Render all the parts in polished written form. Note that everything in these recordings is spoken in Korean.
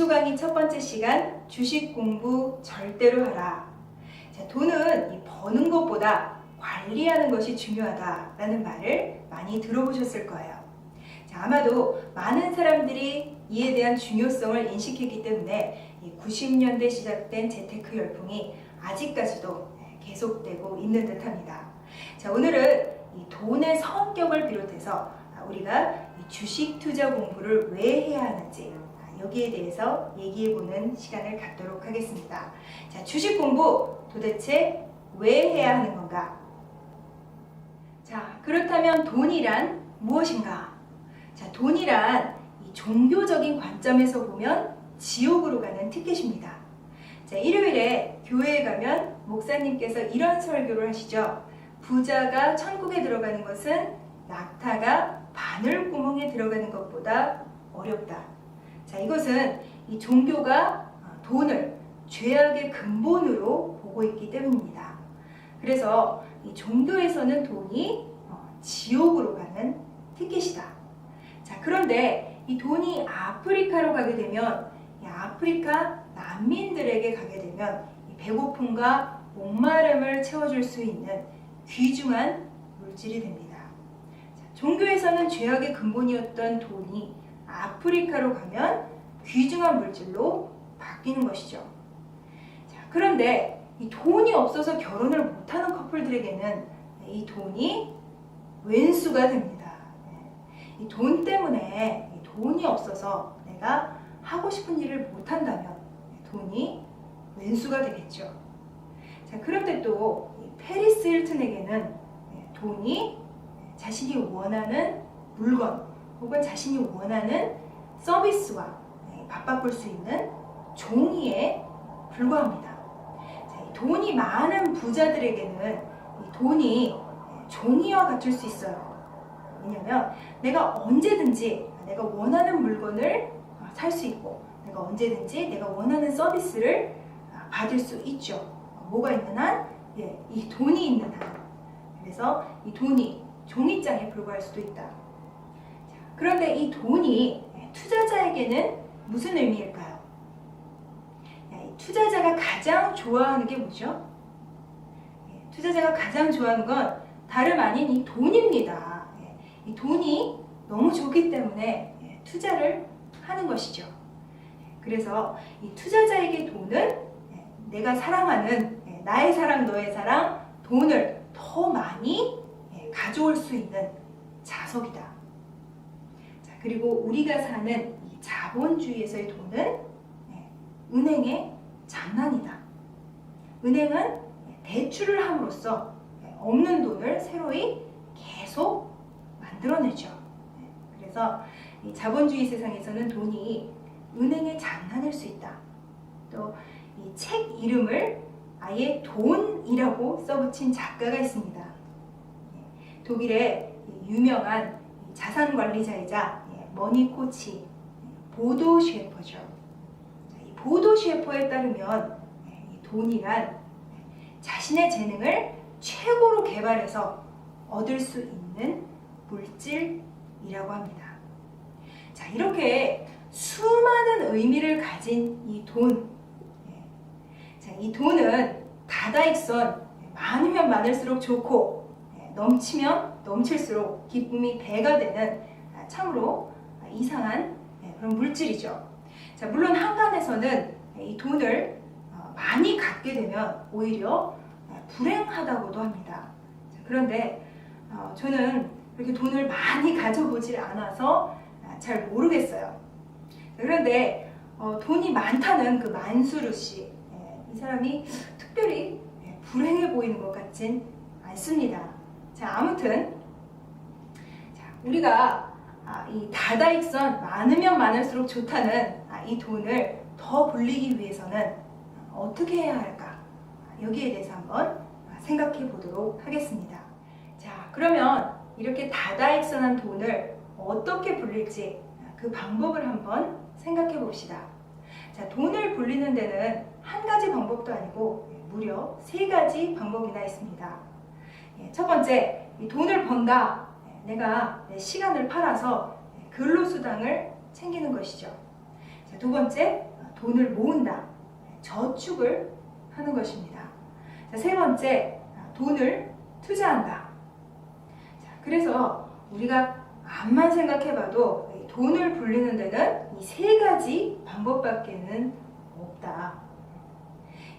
기초 강의 첫 번째 시간, 주식 공부 절대로 하라. 자, 돈은 이 버는 것보다 관리하는 것이 중요하다라는 말을 많이 들어보셨을 거예요. 자, 아마도 많은 사람들이 이에 대한 중요성을 인식했기 때문에 90년대 시작된 재테크 열풍이 아직까지도 계속되고 있는 듯합니다. 자, 오늘은 이 돈의 성격을 비롯해서 우리가 이 주식 투자 공부를 왜 해야 하는지 여기에 대해서 얘기해보는 시간을 갖도록 하겠습니다. 자, 주식 공부 도대체 왜 해야 하는 건가? 자, 그렇다면 돈이란 무엇인가? 자, 돈이란 이 종교적인 관점에서 보면 지옥으로 가는 티켓입니다. 자, 일요일에 교회에 가면 목사님께서 이런 설교를 하시죠. 부자가 천국에 들어가는 것은 낙타가 바늘구멍에 들어가는 것보다 어렵다. 자, 이것은 이 종교가 돈을 죄악의 근본으로 보고 있기 때문입니다. 그래서 이 종교에서는 돈이 지옥으로 가는 티켓이다. 자, 그런데 이 돈이 아프리카로 가게 되면 이 아프리카 난민들에게 가게 되면 이 배고픔과 목마름을 채워줄 수 있는 귀중한 물질이 됩니다. 자, 종교에서는 죄악의 근본이었던 돈이 아프리카로 가면 귀중한 물질로 바뀌는 것이죠. 자, 그런데 이 돈이 없어서 결혼을 못하는 커플들에게는 이 돈이 왼수가 됩니다. 이 돈 때문에 이 돈이 없어서 내가 하고 싶은 일을 못한다면 돈이 왼수가 되겠죠. 자, 그런데 또 이 페리스 힐튼에게는 돈이 자신이 원하는 물건 혹은 자신이 원하는 서비스와 맞바꿀 수 있는 종이에 불과합니다. 자, 이 돈이 많은 부자들에게는 이 돈이 종이와 같을 수 있어요. 왜냐하면 내가 언제든지 내가 원하는 물건을 살 수 있고 내가 언제든지 내가 원하는 서비스를 받을 수 있죠. 뭐가 있는 한? 이 돈이 있는 한. 그래서 이 돈이 종이장에 불과할 수도 있다. 자, 그런데 이 돈이 투자자에게는 무슨 의미일까요? 이 투자자가 가장 좋아하는 게 뭐죠? 투자자가 가장 좋아하는 건 다름 아닌 이 돈입니다. 이 돈이 너무 좋기 때문에 투자를 하는 것이죠. 그래서 이 투자자에게 돈은 내가 사랑하는 나의 사랑, 너의 사랑, 돈을 더 많이 가져올 수 있는 자석이다. 자, 그리고 우리가 사는 이 자본주의에서의 돈은 은행의 장난이다. 은행은 대출을 함으로써 없는 돈을 새로이 계속 만들어내죠. 그래서 이 자본주의 세상에서는 돈이 은행의 장난일 수 있다. 또 이 책 이름을 아예 돈이라고 써붙인 작가가 있습니다. 독일의 유명한 자산관리자이자 머니코치 보도 셰퍼죠. 이 보도 셰퍼에 따르면 이 돈이란 자신의 재능을 최고로 개발해서 얻을 수 있는 물질이라고 합니다. 자, 이렇게 수많은 의미를 가진 이 돈. 자, 이 돈은 다다익선 많으면 많을수록 좋고 넘치면 넘칠수록 기쁨이 배가 되는 참으로 이상한 그런 물질이죠. 자, 물론 한간에서는 이 돈을 많이 갖게 되면 오히려 불행하다고도 합니다. 자, 그런데 저는 그렇게 돈을 많이 가져보질 않아서 잘 모르겠어요. 그런데 돈이 많다는 그 만수르 씨, 이 사람이 특별히 불행해 보이는 것 같진 않습니다. 자, 아무튼 우리가 이 다다익선 많으면 많을수록 좋다는 이 돈을 더 불리기 위해서는 어떻게 해야 할까? 여기에 대해서 한번 생각해 보도록 하겠습니다. 자, 그러면 이렇게 다다익선한 돈을 어떻게 불릴지 그 방법을 한번 생각해 봅시다. 자, 돈을 불리는 데는 한 가지 방법도 아니고 무려 3가지 방법이나 있습니다. 첫 번째, 이 돈을 번다. 내가 내 시간을 팔아서 근로수당을 챙기는 것이죠. 자, 두 번째, 돈을 모은다, 저축을 하는 것입니다. 자, 세 번째, 돈을 투자한다. 자, 그래서 우리가 암만 생각해봐도 돈을 불리는 데는 이 세 가지 방법밖에는 없다.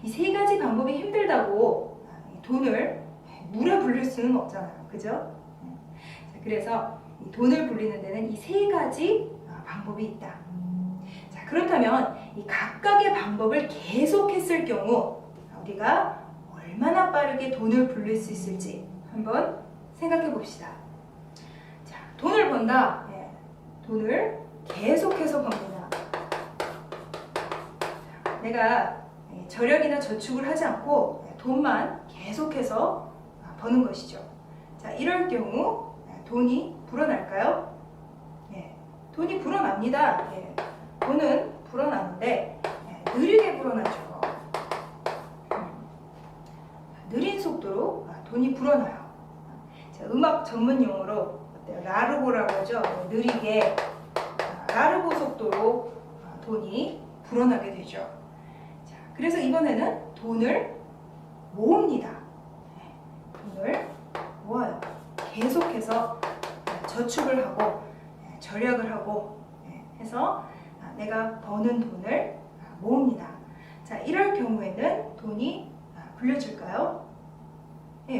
이 세 가지 방법이 힘들다고 돈을 물에 불릴 수는 없잖아요. 그죠? 자, 그래서 이 돈을 불리는 데는 이 세 가지 방법이 있다. 자, 그렇다면 이 각각의 방법을 계속했을 경우 우리가 얼마나 빠르게 돈을 불릴 수 있을지 한번 생각해 봅시다. 자, 돈을 번다. 돈을 계속해서 법니다. 자, 내가 절약이나 저축을 하지 않고 돈만 계속해서 버는 것이죠. 자, 이럴 경우 돈이 불어날까요? 돈이 불어납니다. 돈은 불어나는데 느리게 불어나죠. 느린 속도로 돈이 불어나요. 자, 음악 전문 용어로 라르고라고 하죠. 느리게 라르고 속도로 돈이 불어나게 되죠. 자, 그래서 이번에는 돈을 모읍니다. 돈을 모아요. 계속해서 저축을 하고 절약을 하고 해서 내가 버는 돈을 모읍니다. 자, 이럴 경우에는 돈이 불려질까요?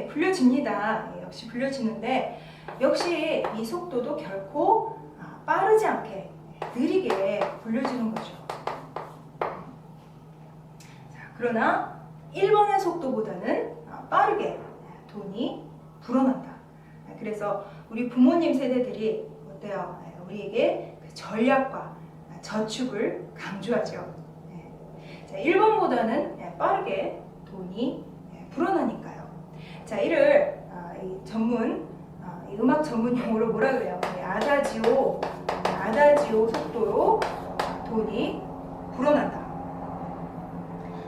불려집니다. 역시 불려지는데 역시 이 속도도 결코 빠르지 않게 느리게 불려지는 거죠. 자, 그러나 1번의 속도보다는 빠르게 돈이 불어난다. 그래서 우리 부모님 세대들이 어때요? 우리에게 전략과 저축을 강조하죠. 자, 1번보다는 빠르게 돈이 불어나니까요. 자, 이를 이 음악 전문 용어로 뭐라 그래요? 아다지오 속도로 돈이 불어난다.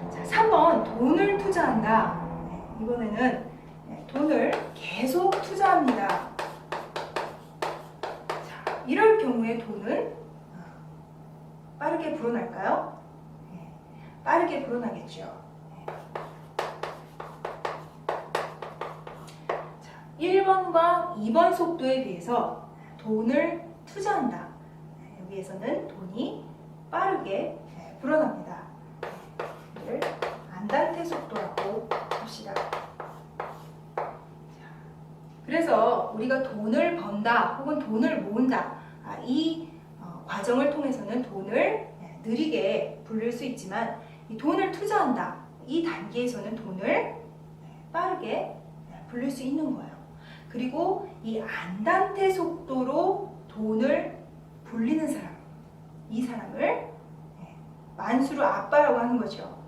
자, 3번 돈을 투자한다. 이번에는 돈을 계속 투자합니다. 자, 이럴 경우에 돈은 빠르게 불어날까요? 빠르게 불어나겠죠. 1번과 2번 속도에 비해서 돈을 투자한다. 여기에서는 돈이 빠르게 불어납니다. 이를 안단테 속도라고 합시다. 그래서 우리가 돈을 번다 혹은 돈을 모은다. 이 과정을 통해서는 돈을 느리게 불릴 수 있지만 이 돈을 투자한다. 이 단계에서는 돈을 빠르게 불릴 수 있는 거예요. 그리고 이 안단테 속도로 돈을 불리는 사람, 이 사람을 만수르 아빠라고 하는 거죠.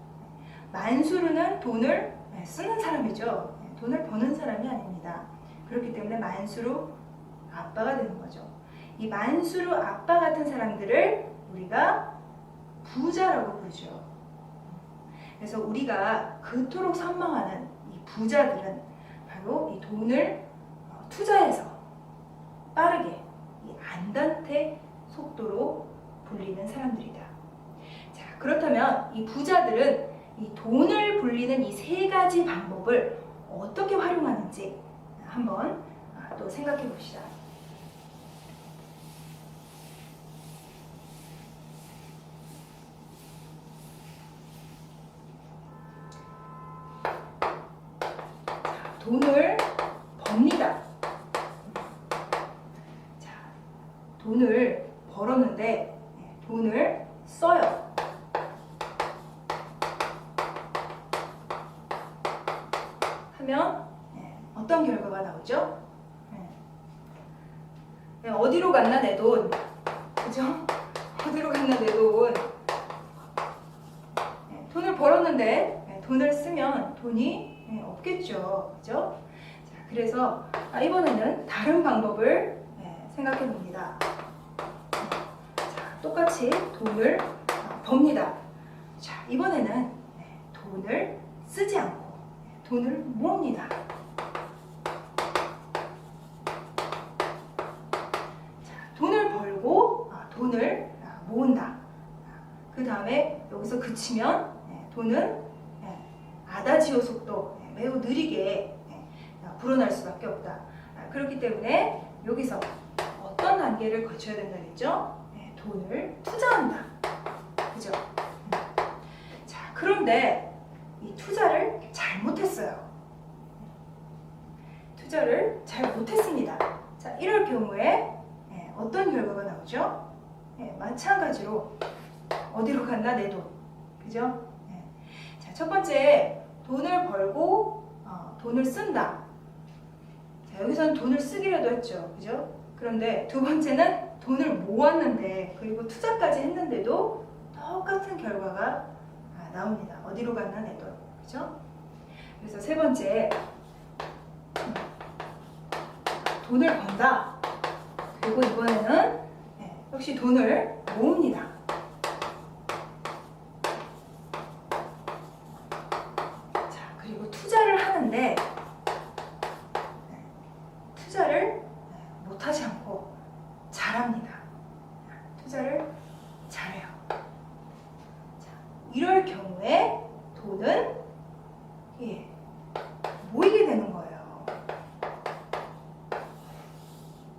만수르는 돈을 쓰는 사람이죠. 돈을 버는 사람이 아닙니다. 그렇기 때문에 만수르 아빠가 되는 거죠. 이 만수르 아빠 같은 사람들을 우리가 부자라고 부르죠. 그래서 우리가 그토록 선망하는 이 부자들은 바로 이 돈을 투자해서 빠르게 이 안단테 속도로 불리는 사람들이다. 자, 그렇다면 이 부자들은 이 돈을 불리는 이 세 가지 방법을 어떻게 활용하는지 한번 또 생각해 봅시다. 자, 돈을 법니다. 자, 돈을 벌었는데 돈을 써요. 하면 어떤 결과가 나오죠? 어디로 갔나 내 돈, 그죠? 어디로 갔나 내 돈. 돈을 벌었는데 돈을 쓰면 돈이 없겠죠, 그죠? 자, 그래서 이번에는 다른 방법을 생각해 봅니다. 자, 똑같이 돈을 법니다. 자, 이번에는 돈을 쓰지 않고 돈을 모읍니다. 자, 돈을 벌고 돈을 모은다. 그 다음에 여기서 그치면 돈은 아다지오 속도 매우 느리게 불어날 수밖에 없다. 그렇기 때문에 여기서 어떤 단계를 거쳐야 된다 그랬죠? 돈을 투자한다. 그죠? 자, 그런데 이 투자를 잘못했어요. 투자를 잘 못했습니다. 자, 이럴 경우에 어떤 결과가 나오죠? 마찬가지로 어디로 갔나 내 돈. 그죠? 자, 첫 번째 돈을 벌고 돈을 쓴다. 자, 여기서는 돈을 쓰기라도 했죠. 그죠? 그런데 두 번째는 돈을 모았는데 그리고 투자까지 했는데도 똑같은 결과가 나옵니다. 어디로 갔나 내 돈. 그죠? 그래서 세 번째 돈을 번다. 그리고 이번에는 역시 돈을 모읍니다. 자, 그리고 투자를 하는데 투자를 못하지 않고 잘합니다. 투자를 잘해요. 자, 이럴 경우에 돈은 모이게 되는 거예요.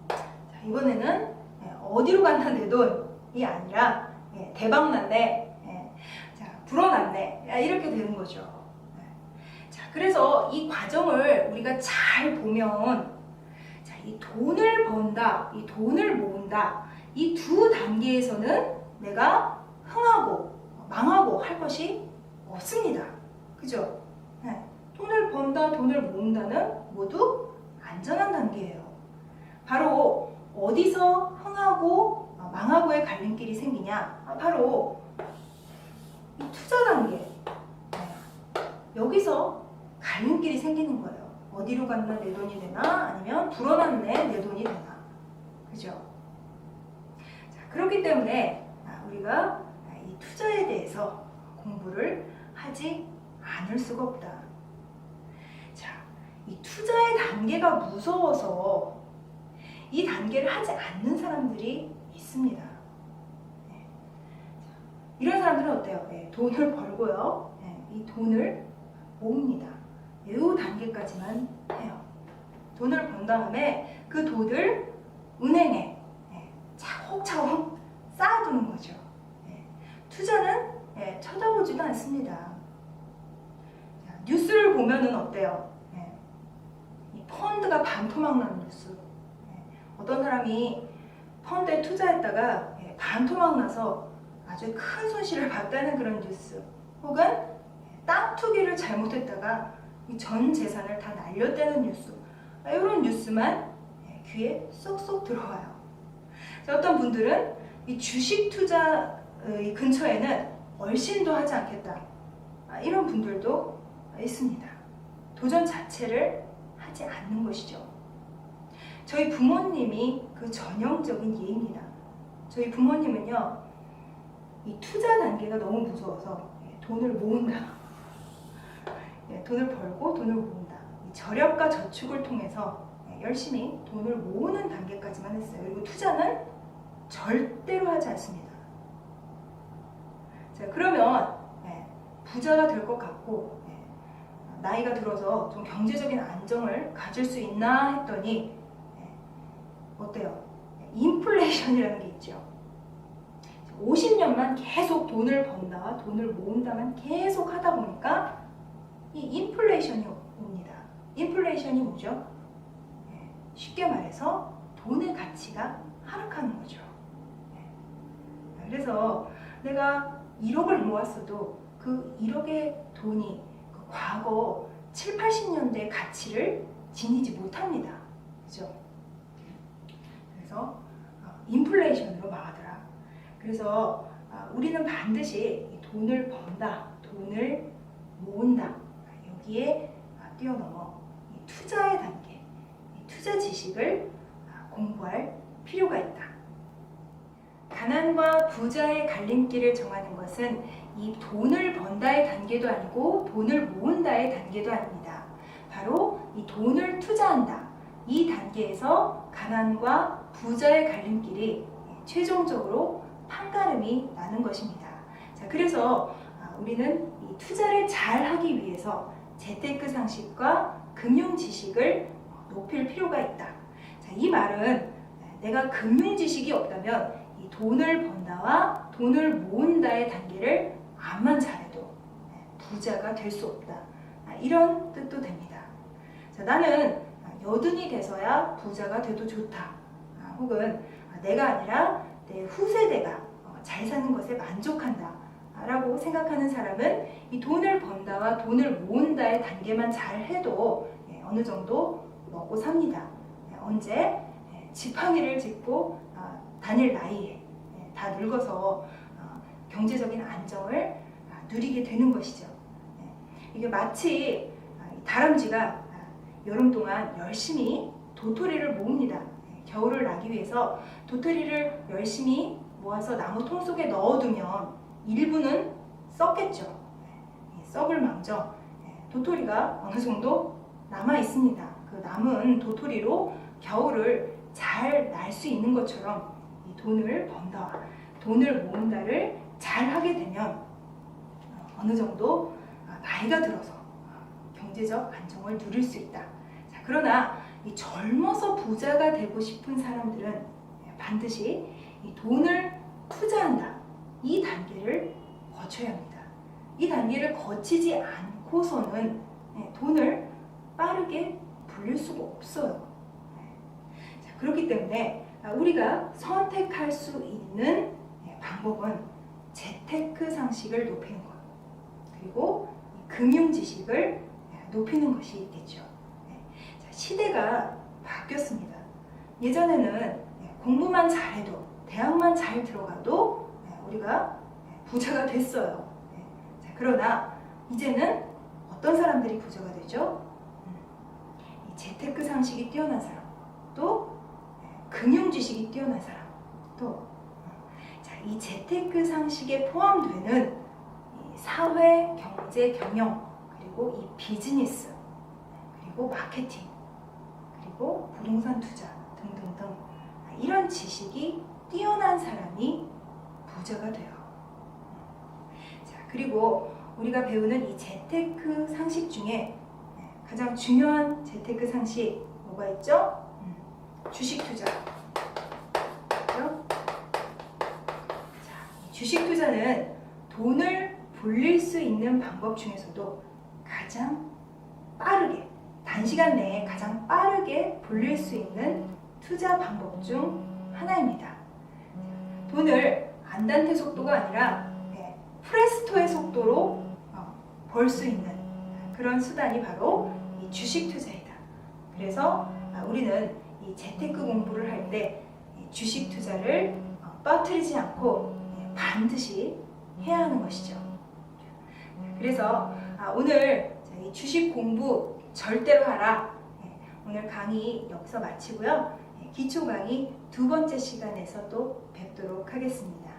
자, 이번에는 어디로 갔나 내 돈이 아니라 대박났네, 자, 불어났네, 이렇게 되는 거죠. 자, 그래서 이 과정을 우리가 잘 보면 자, 이 돈을 번다, 이 돈을 모은다, 이 두 단계에서는 내가 흥하고 망하고 할 것이 없습니다. 그죠? 돈을 번다, 돈을 모은다는 모두 안전한 단계예요. 바로 어디서 흥하고 망하고의 갈림길이 생기냐? 바로 이 투자 단계. 여기서 갈림길이 생기는 거예요. 어디로 갔나 내 돈이 되나? 아니면 불어났네 내 돈이 되나? 그죠? 자, 그렇기 때문에 우리가 이 투자에 대해서 공부를 하지 않을 수가 없다. 자, 이 투자의 단계가 무서워서 이 단계를 하지 않는 사람들이 있습니다. 이런 사람들은 어때요? 돈을 벌고요. 이 돈을 모읍니다. 이 단계까지만 해요. 돈을 번 다음에 그 돈을 은행에 차곡차곡 쌓아두는 거죠. 투자는 쳐다보지도 않습니다. 뉴스를 보면은 어때요? 이 펀드가 반토막 나는 뉴스. 어떤 사람이 펀드에 투자했다가 반토막 나서 아주 큰 손실을 봤다는 그런 뉴스, 혹은 땅 투기를 잘못했다가 전 재산을 다 날렸다는 뉴스, 이런 뉴스만 귀에 쏙쏙 들어와요. 어떤 분들은 이 주식 투자 근처에는 얼씬도 하지 않겠다, 이런 분들도 있습니다. 도전 자체를 하지 않는 것이죠. 저희 부모님이 그 전형적인 예입니다. 저희 부모님은요, 이 투자 단계가 너무 무서워서 돈을 모은다, 돈을 벌고 돈을 모은다, 이 절약과 저축을 통해서 열심히 돈을 모으는 단계까지만 했어요. 그리고 투자는 절대로 하지 않습니다. 자, 그러면 부자가 될 것 같고 나이가 들어서 좀 경제적인 안정을 가질 수 있나 했더니 어때요? 인플레이션이라는 게 있죠. 50년만 계속 돈을 번다, 돈을 모은다만 계속 하다 보니까 이 인플레이션이 옵니다. 인플레이션이 뭐죠? 쉽게 말해서 돈의 가치가 하락하는 거죠. 그래서 내가 1억을 모았어도 그 1억의 돈이 그 과거 7, 80년대의 가치를 지니지 못합니다. 그죠? 그래서 인플레이션으로 망하더라. 그래서 우리는 반드시 돈을 번다, 돈을 모은다, 여기에 뛰어넘어 이 투자의 단계, 이 투자 지식을 공부할 필요가 있다. 가난과 부자의 갈림길을 정하는 것은 이 돈을 번다의 단계도 아니고 돈을 모은다의 단계도 아닙니다. 바로 이 돈을 투자한다, 이 단계에서 가난과 부자의 갈림길이 최종적으로 판가름이 나는 것입니다. 자, 그래서 우리는 이 투자를 잘 하기 위해서 재테크 상식과 금융 지식을 높일 필요가 있다. 자, 이 말은 내가 금융 지식이 없다면 이 돈을 번다와 돈을 모은다의 단계를 암만 잘해도 부자가 될 수 없다. 이런 뜻도 됩니다. 자, 나는 여든이 돼서야 부자가 돼도 좋다. 혹은 내가 아니라 내 후세대가 잘 사는 것에 만족한다. 라고 생각하는 사람은 이 돈을 번다와 돈을 모은다의 단계만 잘 해도 어느 정도 먹고 삽니다. 언제 지팡이를 짚고 다닐 나이에 다 늙어서 경제적인 안정을 누리게 되는 것이죠. 이게 마치 다람쥐가 여름 동안 열심히 도토리를 모읍니다. 겨울을 나기 위해서 도토리를 열심히 모아서 나무 통 속에 넣어두면 일부는 썩겠죠. 썩을 망정 도토리가 어느 정도 남아 있습니다. 그 남은 도토리로 겨울을 잘 날 수 있는 것처럼 이 돈을 번다와 돈을 모은다를 잘 하게 되면 어느 정도 나이가 들어서 경제적 안정을 누릴 수 있다. 자, 그러나 이 젊어서 부자가 되고 싶은 사람들은 반드시 이 돈을 투자한다. 이 단계를 거쳐야 합니다. 이 단계를 거치지 않고서는 돈을 빠르게 불릴 수가 없어요. 자, 그렇기 때문에 우리가 선택할 수 있는 방법은 재테크 상식을 높이는 것, 그리고 금융 지식을 높이는 것이 있겠죠. 자, 시대가 바뀌었습니다. 예전에는 공부만 잘해도, 대학만 잘 들어가도 우리가 부자가 됐어요. 자, 그러나 이제는 어떤 사람들이 부자가 되죠? 이 재테크 상식이 뛰어난 사람, 또 금융 지식이 뛰어난 사람, 또 이 재테크 상식에 포함되는 이 사회, 경제, 경영, 그리고 이 비즈니스, 그리고 마케팅, 그리고 부동산 투자 등등등 이런 지식이 뛰어난 사람이 부자가 돼요. 자, 그리고 우리가 배우는 이 재테크 상식 중에 가장 중요한 재테크 상식 뭐가 있죠? 주식 투자. 그렇죠? 자, 이 주식 투자는 돈을 불릴 수 있는 방법 중에서도 가장 빠르게, 단시간 내에 가장 빠르게 불릴 수 있는 투자 방법 중 하나입니다. 돈을 안단테 속도가 아니라 프레스토의 속도로 벌 수 있는 그런 수단이 바로 이 주식 투자이다. 그래서 우리는 이 재테크 공부를 할 때 주식 투자를 빠뜨리지 않고 반드시 해야 하는 것이죠. 그래서 오늘 이 주식 공부 절대로 하라. 오늘 강의 여기서 마치고요. 기초 강의 두 번째 시간에서 또 뵙도록 하겠습니다.